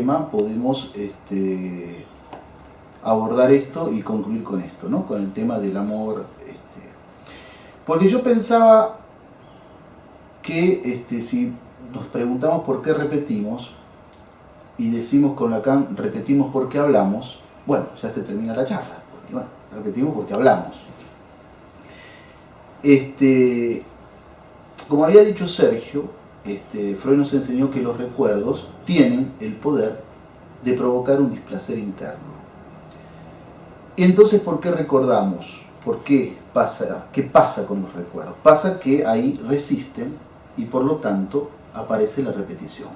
tema podemos abordar esto y concluir con esto, ¿no? Con el tema del amor. Porque yo pensaba que si nos preguntamos por qué repetimos y decimos con Lacan repetimos porque hablamos, bueno, ya se termina la charla. Porque, bueno, repetimos porque hablamos. Como había dicho Sergio, Freud nos enseñó que los recuerdos tienen el poder de provocar un displacer interno. Entonces, ¿por qué recordamos? ¿Por qué pasa? ¿Qué pasa con los recuerdos? Pasa que ahí resisten y por lo tanto aparece la repetición.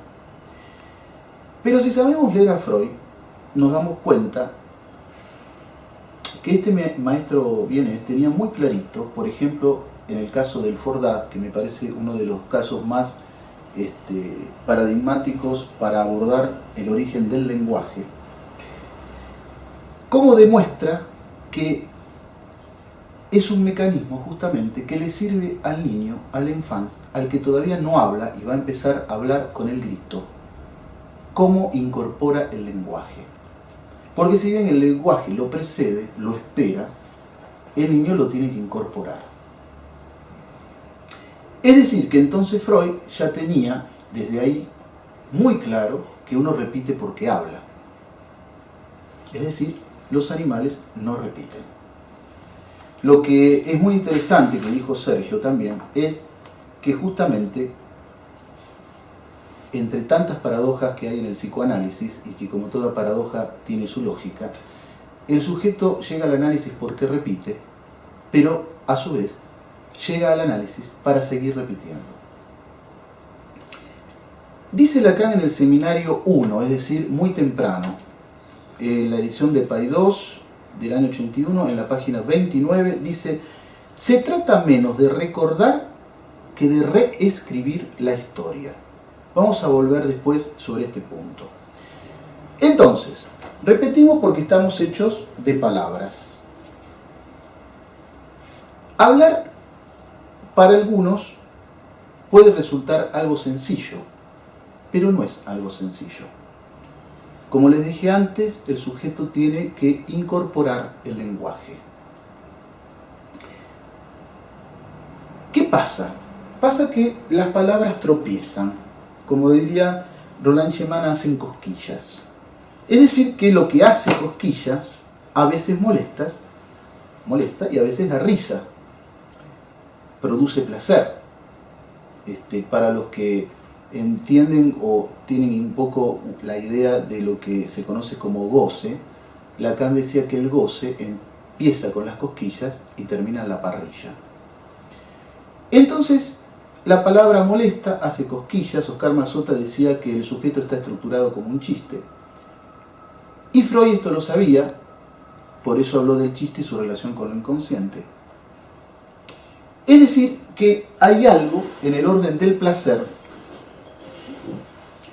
Pero si sabemos leer a Freud, nos damos cuenta que este maestro Vienes tenía muy clarito, por ejemplo, en el caso del Fordat, que me parece uno de los casos más paradigmáticos para abordar el origen del lenguaje, cómo demuestra que es un mecanismo justamente que le sirve al niño, al enfant, al que todavía no habla y va a empezar a hablar con el grito, cómo incorpora el lenguaje. Porque si bien el lenguaje lo precede, lo espera, el niño lo tiene que incorporar. Es decir, que entonces Freud ya tenía desde ahí muy claro que uno repite porque habla. Es decir, los animales no repiten. Lo que es muy interesante que dijo Sergio también es que justamente entre tantas paradojas que hay en el psicoanálisis y que como toda paradoja tiene su lógica, el sujeto llega al análisis porque repite, pero a su vez llega al análisis para seguir repitiendo. Dice Lacan en el seminario 1, es decir, muy temprano, en la edición de Paidós del año 81, en la página 29, dice: se trata menos de recordar que de reescribir la historia. Vamos a volver después sobre este punto. Entonces, repetimos porque estamos hechos de palabras. Hablar para algunos puede resultar algo sencillo, pero no es algo sencillo. Como les dije antes, el sujeto tiene que incorporar el lenguaje. ¿Qué pasa? Pasa que las palabras tropiezan. Como diría Roland Schemann, hacen cosquillas. Es decir, que lo que hace cosquillas a veces molesta y a veces da risa. Produce placer. Para los que entienden o tienen un poco la idea de lo que se conoce como goce, Lacan decía que el goce empieza con las cosquillas y termina en la parrilla. Entonces, la palabra molesta hace cosquillas. Oscar Mazota decía que el sujeto está estructurado como un chiste. Y Freud esto lo sabía, por eso habló del chiste y su relación con lo inconsciente. Es decir, que hay algo en el orden del placer,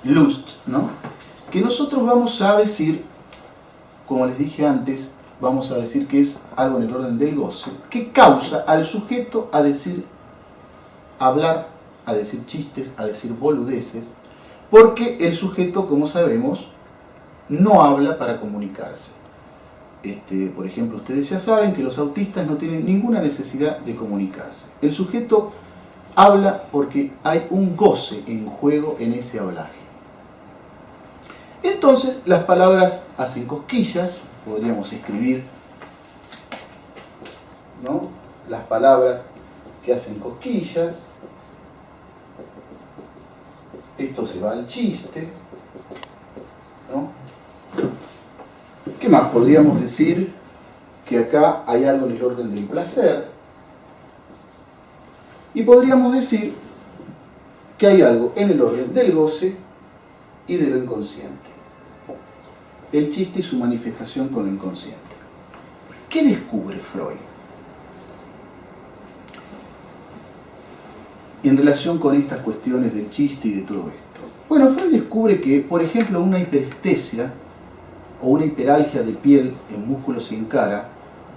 lust, ¿no?, que nosotros vamos a decir, como les dije antes, vamos a decir que es algo en el orden del goce, que causa al sujeto a decir, a hablar, a decir chistes, a decir boludeces, porque el sujeto, como sabemos, no habla para comunicarse. Por ejemplo, ustedes ya saben que los autistas no tienen ninguna necesidad de comunicarse. El sujeto habla porque hay un goce en juego en ese hablaje. Entonces, las palabras hacen cosquillas, podríamos escribir, ¿no?, las palabras que hacen cosquillas. Esto se va al chiste, ¿no? ¿Qué más podríamos decir? Que acá hay algo en el orden del placer. Y podríamos decir que hay algo en el orden del goce y de lo inconsciente. El chiste y su manifestación con lo inconsciente. ¿Qué descubre Freud en relación con estas cuestiones del chiste y de todo esto? Bueno, Freud descubre que, por ejemplo, una hiperestesia o una hiperalgia de piel en músculos sin cara,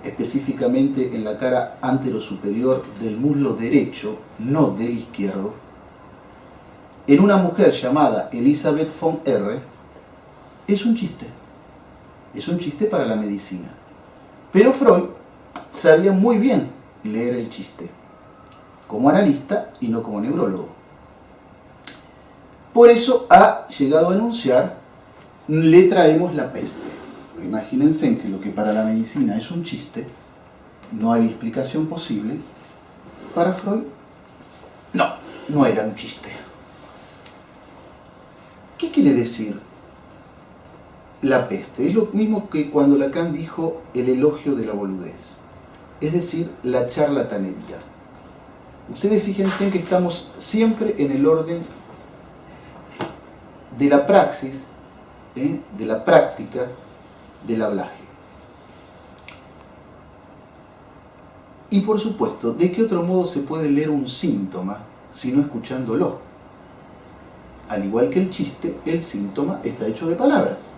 específicamente en la cara anterosuperior del muslo derecho, no del izquierdo, en una mujer llamada Elisabeth von R., es un chiste. Es un chiste para la medicina. Pero Freud sabía muy bien leer el chiste, como analista y no como neurólogo. Por eso ha llegado a anunciar, le traemos la peste. Imagínense que lo que para la medicina es un chiste, no había explicación posible, para Freud, no era un chiste. ¿Qué quiere decir la peste? Es lo mismo que cuando Lacan dijo el elogio de la boludez, es decir, la charlatanería. Ustedes fíjense que estamos siempre en el orden de la praxis, de la práctica, del hablaje. Y por supuesto, ¿de qué otro modo se puede leer un síntoma sino escuchándolo? Al igual que el chiste, el síntoma está hecho de palabras.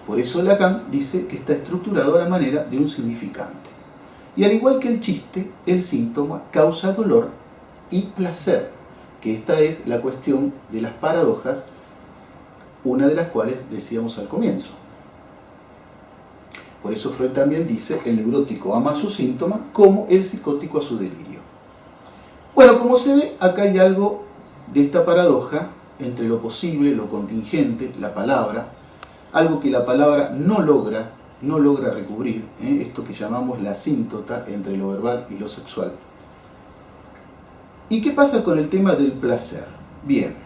Por eso Lacan dice que está estructurado a la manera de un significante. Y al igual que el chiste, el síntoma causa dolor y placer, que esta es la cuestión de las paradojas, una de las cuales decíamos al comienzo. Por eso Freud también dice, el neurótico ama a su síntoma como el psicótico a su delirio. Bueno, como se ve, acá hay algo de esta paradoja entre lo posible, lo contingente, la palabra, algo que la palabra no logra recubrir, esto que llamamos la asíntota entre lo verbal y lo sexual. ¿Y qué pasa con el tema del placer? Bien,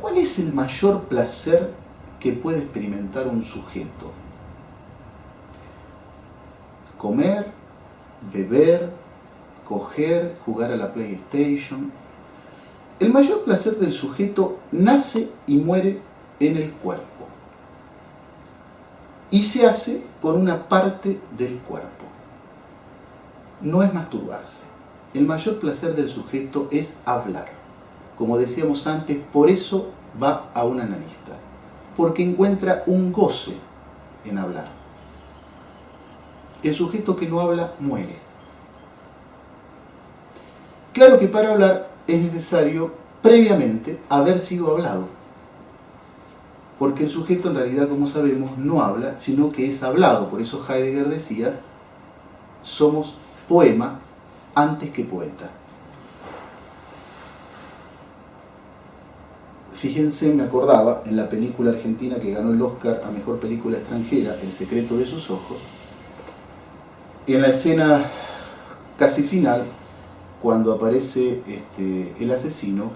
¿cuál es el mayor placer que puede experimentar un sujeto? Comer, beber, coger, jugar a la PlayStation. El mayor placer del sujeto nace y muere en el cuerpo. Y se hace con una parte del cuerpo. No es masturbarse. El mayor placer del sujeto es hablar. Como decíamos antes, por eso va a un analista. Porque encuentra un goce en hablar. El sujeto que no habla muere. Claro que para hablar es necesario previamente haber sido hablado. Porque el sujeto en realidad, como sabemos, no habla, sino que es hablado. Por eso Heidegger decía, somos poema antes que poeta. Fíjense, me acordaba, en la película argentina que ganó el Oscar a Mejor Película Extranjera, El secreto de sus ojos, en la escena casi final, cuando aparece el asesino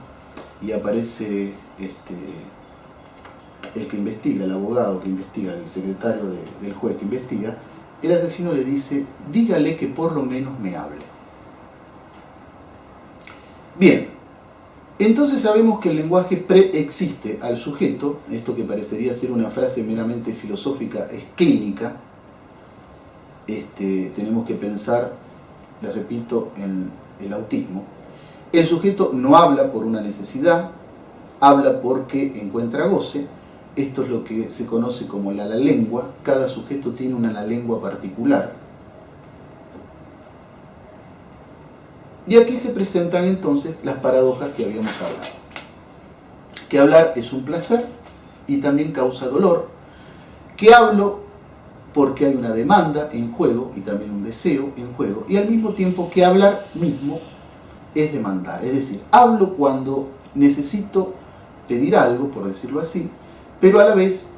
y aparece el que investiga, el abogado que investiga, el secretario del juez que investiga, el asesino le dice, dígale que por lo menos me hable. Bien, entonces sabemos que el lenguaje preexiste al sujeto, esto que parecería ser una frase meramente filosófica es clínica. Tenemos que pensar, les repito, en el autismo. El sujeto no habla por una necesidad, habla porque encuentra goce. Esto es lo que se conoce como la lengua. Cada sujeto tiene una lengua particular. Y aquí se presentan entonces las paradojas que habíamos hablado. Que hablar es un placer y también causa dolor. Que hablo porque hay una demanda en juego y también un deseo en juego. Y al mismo tiempo que hablar mismo es demandar. Es decir, hablo cuando necesito pedir algo, por decirlo así, pero a la vez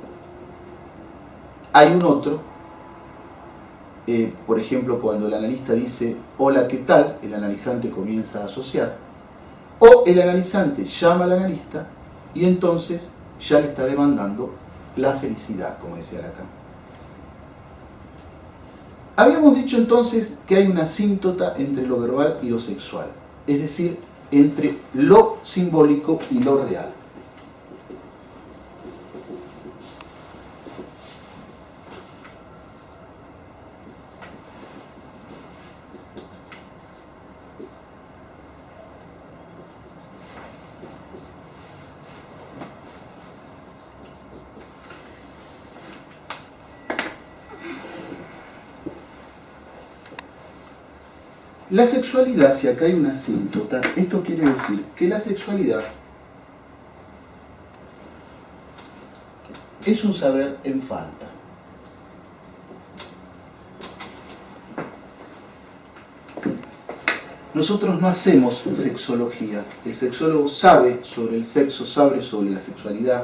hay un otro, por ejemplo, cuando el analista dice hola, ¿qué tal? El analizante comienza a asociar, o el analizante llama al analista y entonces ya le está demandando la felicidad, como decía Lacan. Habíamos dicho entonces que hay una asíntota entre lo verbal y lo sexual, es decir, entre lo simbólico y lo real. La sexualidad, si acá hay una asíntota, esto quiere decir que la sexualidad es un saber en falta. Nosotros no hacemos sexología. El sexólogo sabe sobre el sexo, sabe sobre la sexualidad.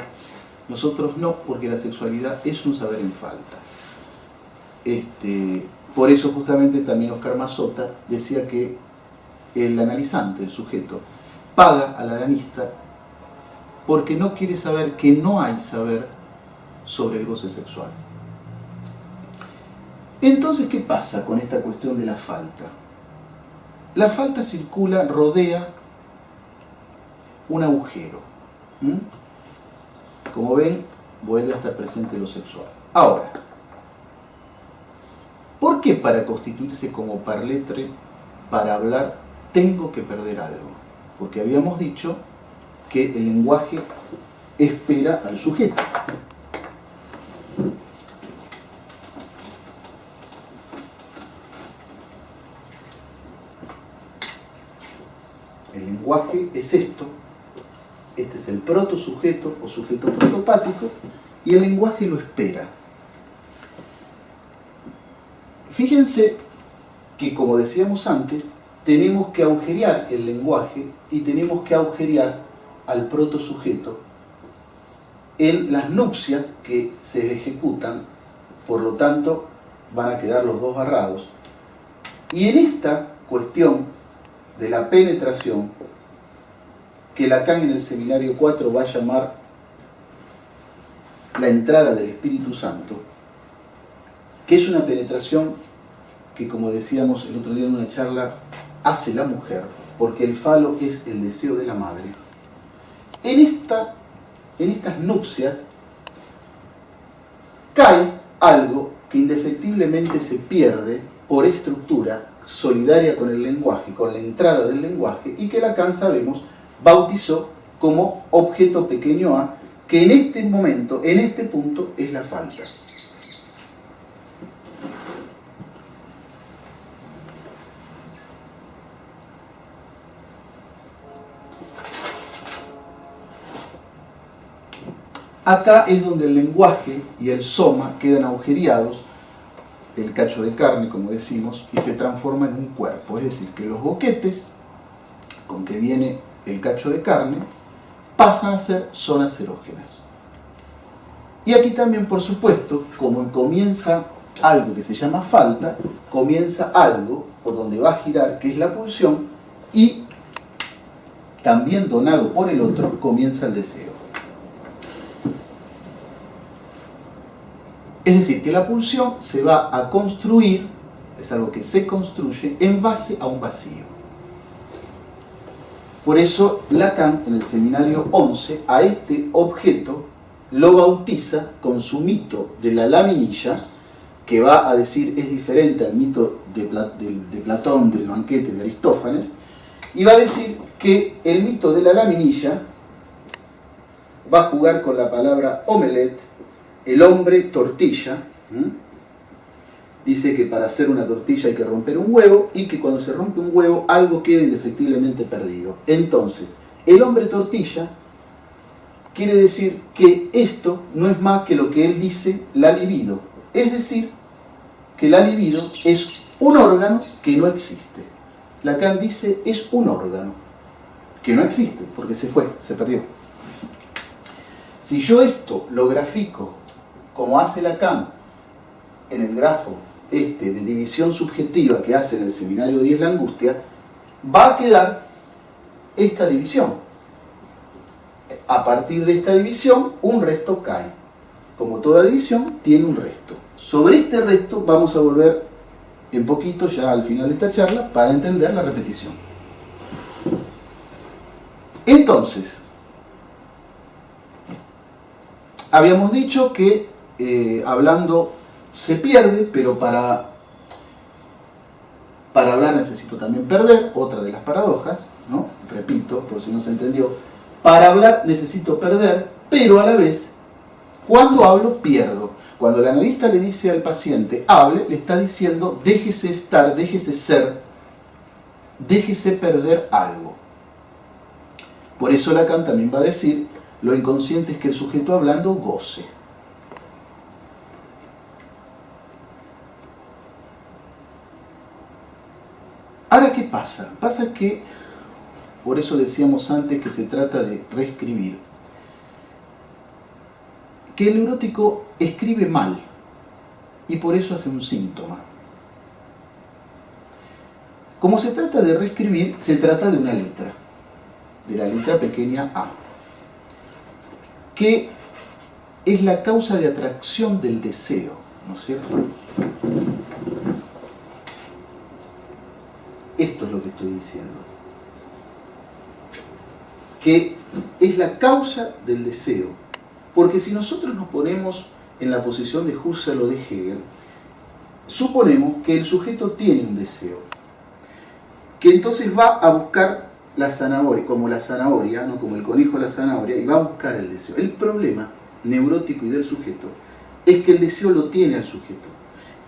Nosotros no, porque la sexualidad es un saber en falta. Por eso justamente también Oscar Mazzotta decía que el analizante, el sujeto, paga al analista porque no quiere saber que no hay saber sobre el goce sexual. Entonces, ¿qué pasa con esta cuestión de la falta? La falta circula, rodea un agujero. Como ven, vuelve a estar presente lo sexual. Ahora, ¿por qué para constituirse como parletre, para hablar, tengo que perder algo? Porque habíamos dicho que el lenguaje espera al sujeto. El lenguaje es esto. Este es el protosujeto o sujeto protopático, y el lenguaje lo espera. Fíjense que, como decíamos antes, tenemos que agujerear el lenguaje y tenemos que agujerear al protosujeto en las nupcias que se ejecutan, por lo tanto van a quedar los dos barrados. Y en esta cuestión de la penetración, que Lacan en el seminario 4 va a llamar la entrada del Espíritu Santo, que es una penetración que, como decíamos el otro día en una charla, hace la mujer, porque el falo es el deseo de la madre. En estas nupcias cae algo que indefectiblemente se pierde por estructura solidaria con el lenguaje, con la entrada del lenguaje, y que Lacan, sabemos, bautizó como objeto pequeño a, que en este momento, en este punto, es la falta. Acá es donde el lenguaje y el soma quedan agujereados, el cacho de carne, como decimos, y se transforma en un cuerpo. Es decir, que los boquetes con que viene el cacho de carne pasan a ser zonas erógenas. Y aquí también, por supuesto, como comienza algo que se llama falta, comienza algo por donde va a girar, que es la pulsión, y también donado por el otro, comienza el deseo. Es decir, que la pulsión se va a construir, es algo que se construye en base a un vacío. Por eso Lacan, en el seminario 11, a este objeto lo bautiza con su mito de la laminilla, que va a decir es diferente al mito de Platón, del banquete de Aristófanes, y va a decir que el mito de la laminilla va a jugar con la palabra omelette, el hombre tortilla. Dice que para hacer una tortilla hay que romper un huevo, y que cuando se rompe un huevo algo queda indefectiblemente perdido. Entonces, el hombre tortilla quiere decir que esto no es más que lo que él dice, la libido. Es decir, que la libido es un órgano que no existe. Lacan dice, es un órgano que no existe, porque se fue, se perdió. Si yo esto lo grafico como hace Lacan en el grafo de división subjetiva que hace en el seminario 10 La Angustia, va a quedar esta división. A partir de esta división, un resto cae. Como toda división, tiene un resto. Sobre este resto vamos a volver en poquito, ya al final de esta charla, para entender la repetición. Entonces, habíamos dicho que hablando se pierde, pero para hablar necesito también perder, otra de las paradojas, ¿no? Repito, por si no se entendió. Para hablar necesito perder, pero a la vez, cuando hablo, pierdo. Cuando el analista le dice al paciente, hable, le está diciendo, déjese estar, déjese ser, déjese perder algo. Por eso Lacan también va a decir, lo inconsciente es que el sujeto hablando goce. pasa? Pasa que, por eso decíamos antes que se trata de reescribir, que el neurótico escribe mal y por eso hace un síntoma. Como se trata de reescribir, se trata de una letra, de la letra pequeña a, que es la causa de atracción del deseo, ¿no es cierto? Esto es lo que estoy diciendo. Que es la causa del deseo. Porque si nosotros nos ponemos en la posición de Husserl o de Hegel, suponemos que el sujeto tiene un deseo, que entonces va a buscar la zanahoria, como la zanahoria, ¿no? Como el conejo la zanahoria, y va a buscar el deseo. El problema neurótico y del sujeto es que el deseo lo tiene al sujeto,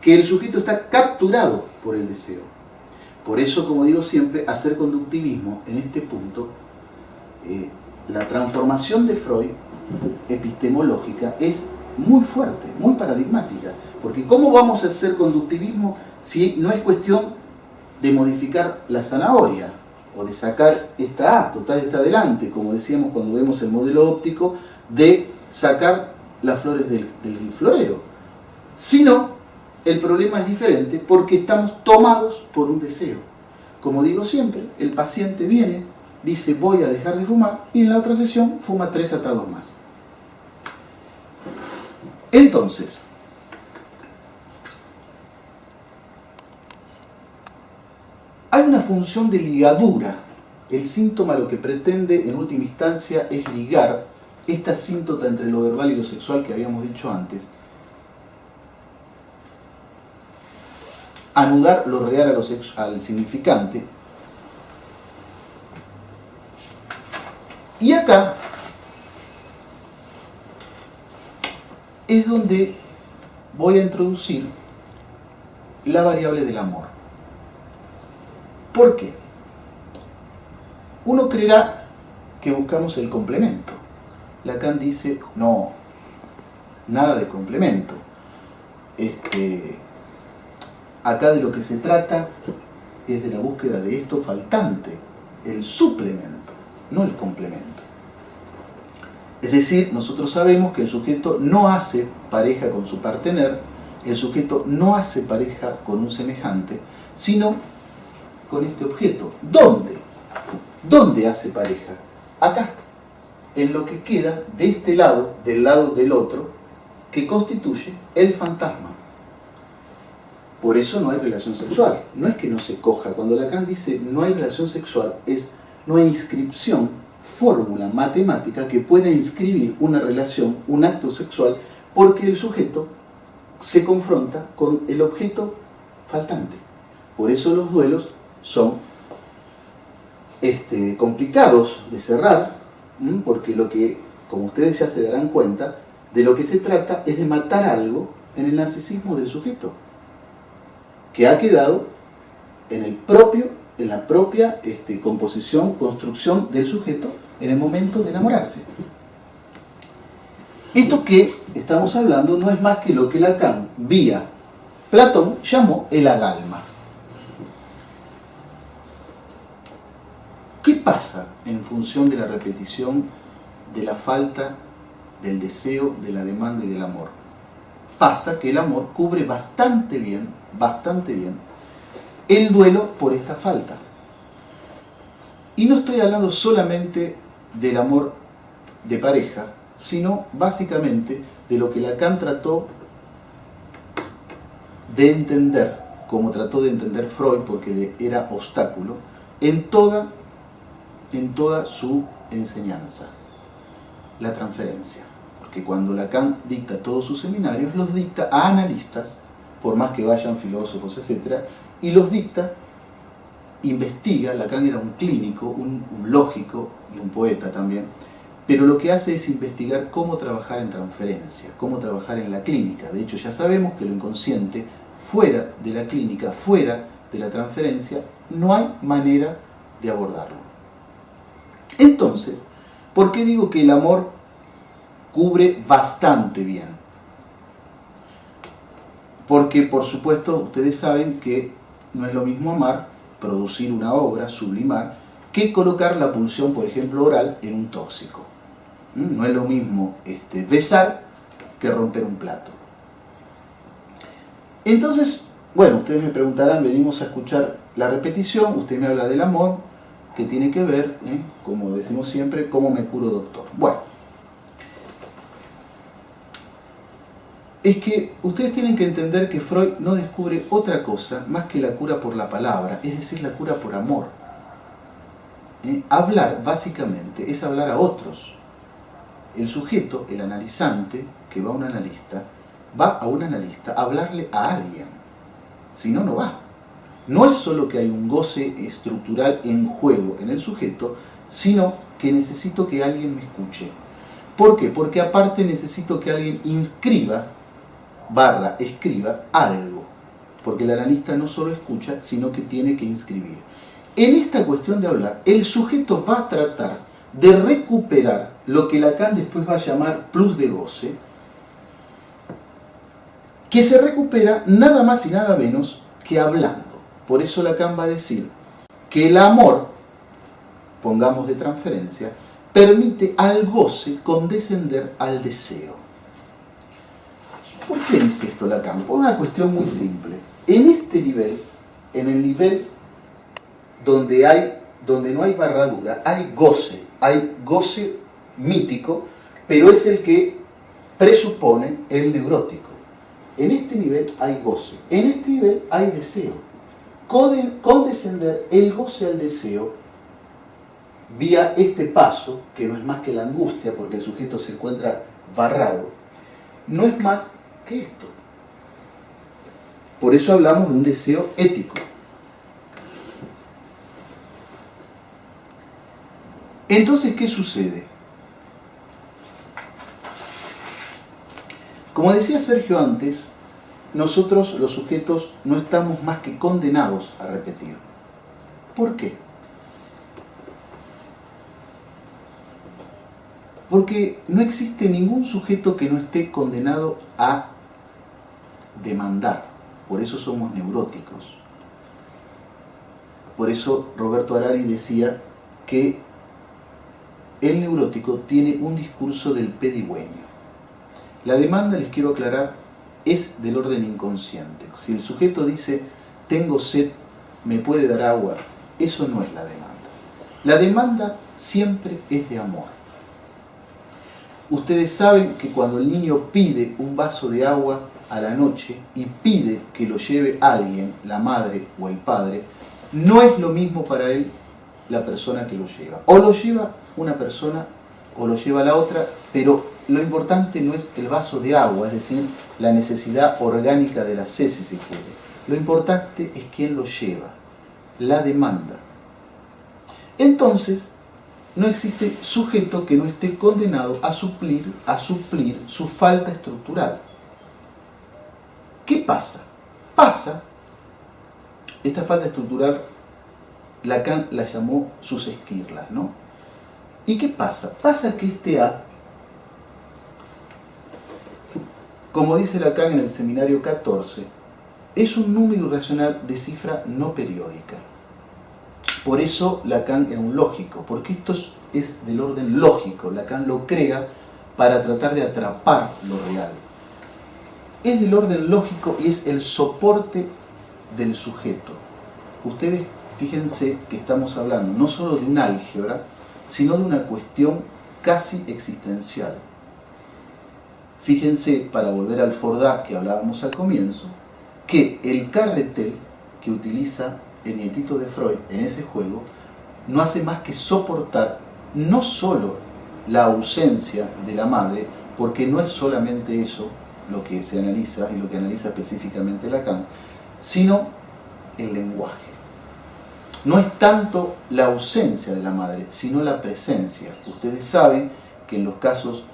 que el sujeto está capturado por el deseo. Por eso, como digo siempre, hacer conductivismo en este punto, la transformación de Freud epistemológica es muy fuerte, muy paradigmática, porque ¿cómo vamos a hacer conductivismo si no es cuestión de modificar la zanahoria o de sacar esta A, total está adelante, como decíamos cuando vemos el modelo óptico, de sacar las flores del florero? Sino, el problema es diferente porque estamos tomados por un deseo. Como digo siempre, el paciente viene, dice voy a dejar de fumar y en la otra sesión fuma 3 atados más. Entonces, hay una función de ligadura. El síntoma lo que pretende en última instancia es ligar esta asíntota entre lo verbal y lo sexual que habíamos dicho antes, anudar lo real al significante. Y acá es donde voy a introducir la variable del amor. ¿Por qué? Uno creerá que buscamos el complemento. Lacan dice, no, nada de complemento. Acá de lo que se trata es de la búsqueda de esto faltante, el suplemento, no el complemento. Es decir, nosotros sabemos que el sujeto no hace pareja con su partener, el sujeto no hace pareja con un semejante, sino con este objeto. ¿Dónde? ¿Dónde hace pareja? Acá, en lo que queda de este lado, del lado del otro, que constituye el fantasma. Por eso no hay relación sexual. No es que no se coja. Cuando Lacan dice no hay relación sexual, no hay inscripción, fórmula matemática que pueda inscribir una relación, un acto sexual, porque el sujeto se confronta con el objeto faltante. Por eso los duelos son complicados de cerrar, porque lo que, como ustedes ya se darán cuenta, de lo que se trata es de matar algo en el narcisismo del sujeto, que ha quedado en la propia composición, construcción del sujeto en el momento de enamorarse. Esto que estamos hablando no es más que lo que Lacan, vía Platón, llamó el agalma. ¿Qué pasa en función de la repetición de la falta del deseo, de la demanda y del amor? Pasa que el amor cubre bastante bien, el duelo por esta falta. Y no estoy hablando solamente del amor de pareja, sino básicamente de lo que Lacan trató de entender, como trató de entender Freud, porque le era obstáculo, en toda su enseñanza, la transferencia. Porque cuando Lacan dicta todos sus seminarios, los dicta a analistas, por más que vayan filósofos, etc., y los dicta, investiga. Lacan era un clínico, un lógico y un poeta también, pero lo que hace es investigar cómo trabajar en transferencia, cómo trabajar en la clínica. De hecho, ya sabemos que lo inconsciente, fuera de la clínica, fuera de la transferencia, no hay manera de abordarlo. Entonces, ¿por qué digo que el amor cubre bastante bien? Porque, por supuesto, ustedes saben que no es lo mismo amar producir una obra, sublimar, que colocar la pulsión, por ejemplo, oral en un tóxico. No es lo mismo besar que romper un plato. Entonces, bueno, ustedes me preguntarán, venimos a escuchar la repetición, usted me habla del amor, que tiene que ver, como decimos siempre, cómo me curo, doctor. Bueno, es que ustedes tienen que entender que Freud no descubre otra cosa más que la cura por la palabra, es decir, la cura por amor. Hablar, básicamente, es hablar a otros. El sujeto, el analizante, que va a un analista a hablarle a alguien. Si no, no va. No es solo que hay un goce estructural en juego en el sujeto, sino que necesito que alguien me escuche. ¿Por qué? Porque aparte necesito que alguien escriba algo. Porque el analista no solo escucha, sino que tiene que inscribir. En esta cuestión de hablar, el sujeto va a tratar de recuperar lo que Lacan después va a llamar plus de goce, que se recupera nada más y nada menos que hablando. Por eso Lacan va a decir que el amor, pongamos de transferencia, permite al goce condescender al deseo. ¿Por qué dice esto Lacan? Por una cuestión muy simple. En este nivel, en el nivel donde no hay barradura, hay goce mítico, pero es el que presupone el neurótico. En este nivel hay goce, en este nivel hay deseo. Condescender el goce al deseo vía este paso, que no es más que la angustia, porque el sujeto se encuentra barrado, no es más que esto. Por eso hablamos de un deseo ético. Entonces, ¿qué sucede? Como decía Sergio antes, nosotros los sujetos no estamos más que condenados a repetir. ¿Por qué? Porque no existe ningún sujeto que no esté condenado a demandar. Por eso somos neuróticos. Por eso Roberto Harari decía que el neurótico tiene un discurso del pedigüeño. La demanda, les quiero aclarar, es del orden inconsciente. Si el sujeto dice, tengo sed, ¿me puede dar agua? Eso no es la demanda. La demanda siempre es de amor. Ustedes saben que cuando el niño pide un vaso de agua a la noche y pide que lo lleve alguien, la madre o el padre, no es lo mismo para él la persona que lo lleva. O lo lleva una persona o lo lleva la otra, pero lo importante no es el vaso de agua, es decir, la necesidad orgánica de la sed, si se quiere. Lo importante es quién lo lleva, la demanda. Entonces, no existe sujeto que no esté condenado a suplir su falta estructural. ¿Qué pasa? Esta falta estructural, Lacan la llamó sus esquirlas, ¿no? ¿Y qué pasa? Pasa que este A, como dice Lacan en el seminario 14, es un número irracional de cifra no periódica. Por eso Lacan era un lógico, porque esto es del orden lógico. Lacan lo crea para tratar de atrapar lo real. Es del orden lógico y es el soporte del sujeto. Ustedes fíjense que estamos hablando no solo de un álgebra, sino de una cuestión casi existencial. Fíjense, para volver al Fordá que hablábamos al comienzo, que el carretel que utiliza el nietito de Freud en ese juego no hace más que soportar no solo la ausencia de la madre, porque no es solamente eso lo que se analiza y lo que analiza específicamente Lacan, sino el lenguaje. No es tanto la ausencia de la madre, sino la presencia. Ustedes saben que en los casos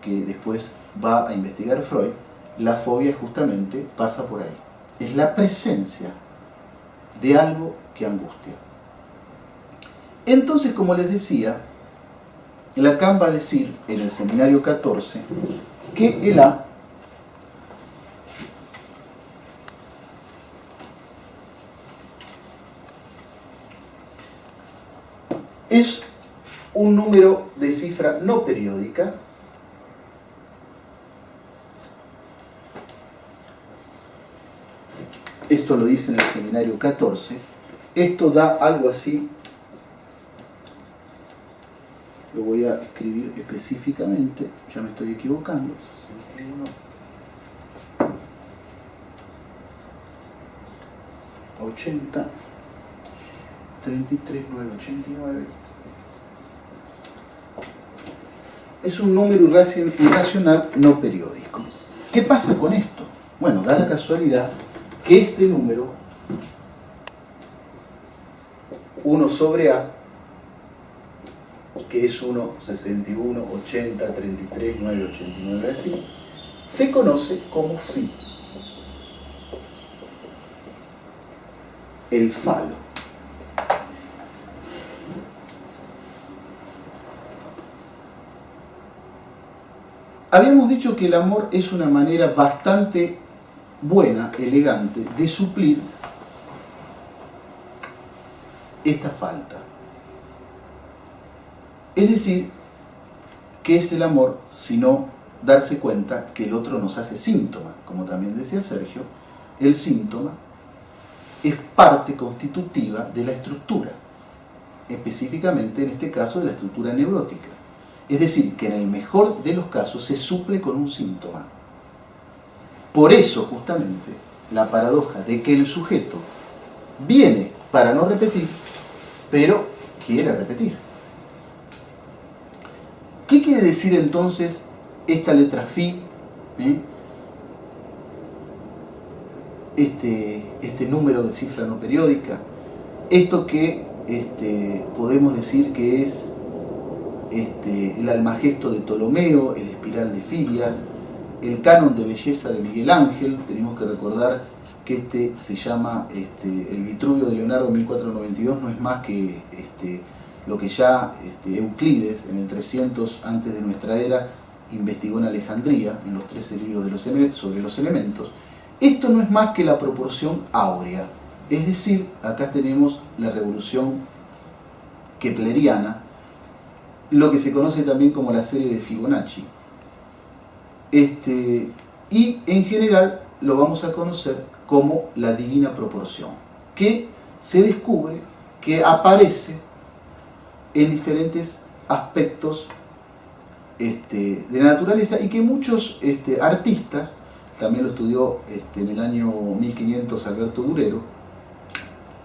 que después va a investigar Freud, la fobia justamente pasa por ahí. Es la presencia de algo que angustia. Entonces, como les decía, Lacan va a decir en el seminario 14 que el A es un número de cifra no periódica esto lo dice en el seminario 14, esto da algo así, lo voy a escribir específicamente, ya me estoy equivocando, 61, 80, 33, 9, 89. Es un número irracional no periódico. ¿Qué pasa con esto? Bueno, da la casualidad que este número, 1 sobre A, que es 1, 61, 80, 33, 9, 89, así, se conoce como Φ. El falo. Habíamos dicho que el amor es una manera bastante buena, elegante, de suplir esta falta. Es decir, ¿qué es el amor sino darse cuenta que el otro nos hace síntoma? Como también decía Sergio, el síntoma es parte constitutiva de la estructura, específicamente en este caso de la estructura neurótica. Es decir, que en el mejor de los casos se suple con un síntoma. Por eso, justamente, la paradoja de que el sujeto viene para no repetir, pero quiere repetir. ¿Qué quiere decir entonces esta letra Φ? Este número de cifra no periódica, esto que podemos decir que es el Almagesto de Ptolomeo, el Espiral de Filias, el Canon de Belleza de Miguel Ángel. Tenemos que recordar que se llama el Vitruvio de Leonardo 1492, no es más que lo que ya Euclides en el 300 antes de nuestra era investigó en Alejandría, en los 13 libros sobre los elementos. Esto no es más que la proporción áurea, es decir, acá tenemos la revolución kepleriana, lo que se conoce también como la serie de Fibonacci. Y en general lo vamos a conocer como la divina proporción, que se descubre que aparece en diferentes aspectos de la naturaleza y que muchos artistas, también lo estudió en el año 1500 Alberto Durero,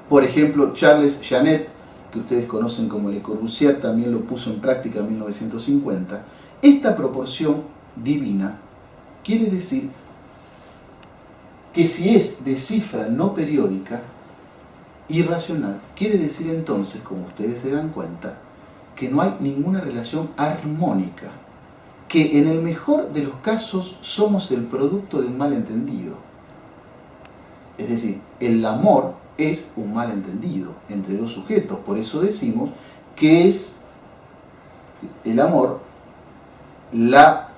por ejemplo Charles Janet, que ustedes conocen como Le Corbusier, también lo puso en práctica en 1950. Esta proporción divina quiere decir que si es de cifra no periódica, irracional, quiere decir entonces, como ustedes se dan cuenta, que no hay ninguna relación armónica, que en el mejor de los casos somos el producto de un malentendido. Es decir, el amor es un malentendido entre dos sujetos, por eso decimos que es el amor la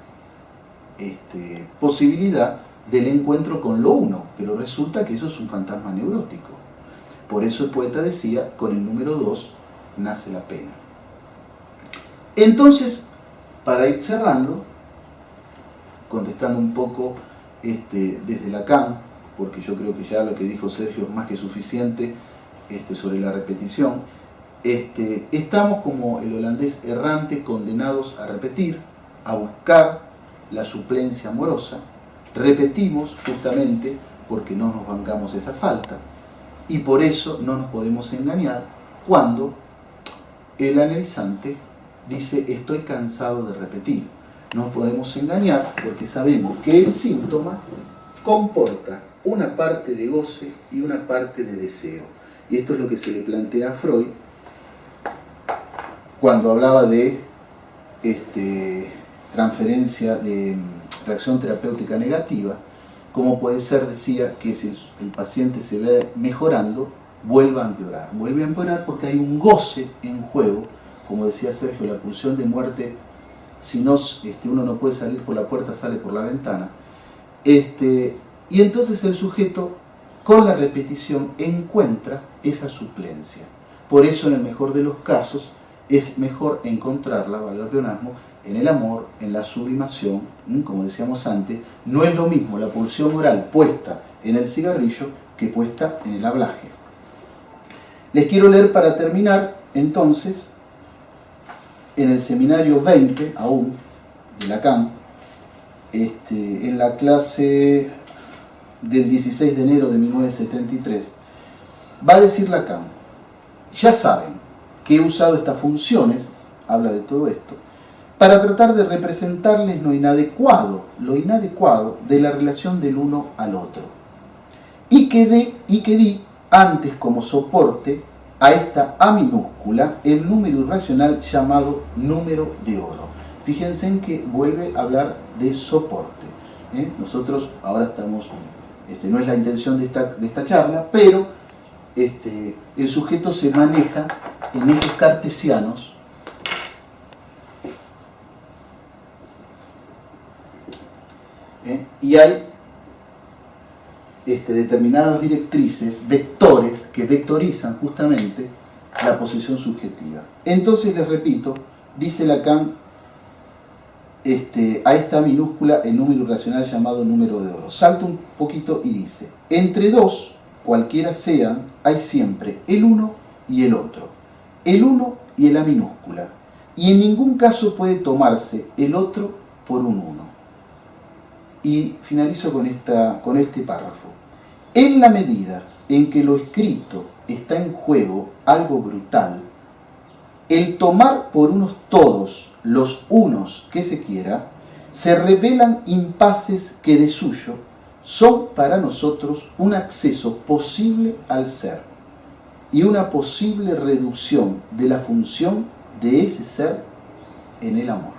posibilidad del encuentro con lo uno, pero resulta que eso es un fantasma neurótico. Por eso el poeta decía, con el número 2 nace la pena. Entonces, para ir cerrando, contestando un poco desde Lacan, porque yo creo que ya lo que dijo Sergio es más que suficiente sobre la repetición, estamos como el holandés errante condenados a repetir, a buscar la suplencia amorosa, repetimos justamente porque no nos bancamos esa falta, y por eso no nos podemos engañar cuando el analizante dice estoy cansado de repetir. No nos podemos engañar porque sabemos que el síntoma comporta una parte de goce y una parte de deseo. Y esto es lo que se le plantea a Freud cuando hablaba de transferencia de reacción terapéutica negativa. Como puede ser, decía, que si el paciente se ve mejorando, vuelva a empeorar. Vuelve a empeorar porque hay un goce en juego, como decía Sergio, la pulsión de muerte, si no, uno no puede salir por la puerta, sale por la ventana. Y entonces el sujeto, con la repetición, encuentra esa suplencia. Por eso, en el mejor de los casos, es mejor encontrarla, valga el pleonasmo, en el amor, en la sublimación, como decíamos antes. No es lo mismo la pulsión oral puesta en el cigarrillo que puesta en el hablaje. Les quiero leer para terminar, entonces, en el seminario 20, aún, de Lacan, en la clase del 16 de enero de 1973, va a decir Lacan: ya saben que he usado estas funciones, habla de todo esto, para tratar de representarles lo inadecuado de la relación del uno al otro, y que di antes como soporte a esta A minúscula el número irracional llamado número de oro. Fíjense en que vuelve a hablar de soporte. Nosotros ahora estamos, no es la intención de esta charla, pero el sujeto se maneja en ejes cartesianos y hay determinadas directrices, vectores, que vectorizan justamente la posición subjetiva. Entonces, les repito, dice Lacan, a esta minúscula el número irracional llamado número de oro. Salta un poquito y dice: entre dos, cualquiera sean, hay siempre el uno y el otro, el uno y el A minúscula, y en ningún caso puede tomarse el otro por un uno. Y finalizo con este párrafo. En la medida en que lo escrito está en juego algo brutal, el tomar por unos todos los unos que se quiera, se revelan impases que de suyo son para nosotros un acceso posible al ser y una posible reducción de la función de ese ser en el amor.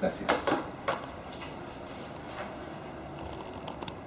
Gracias.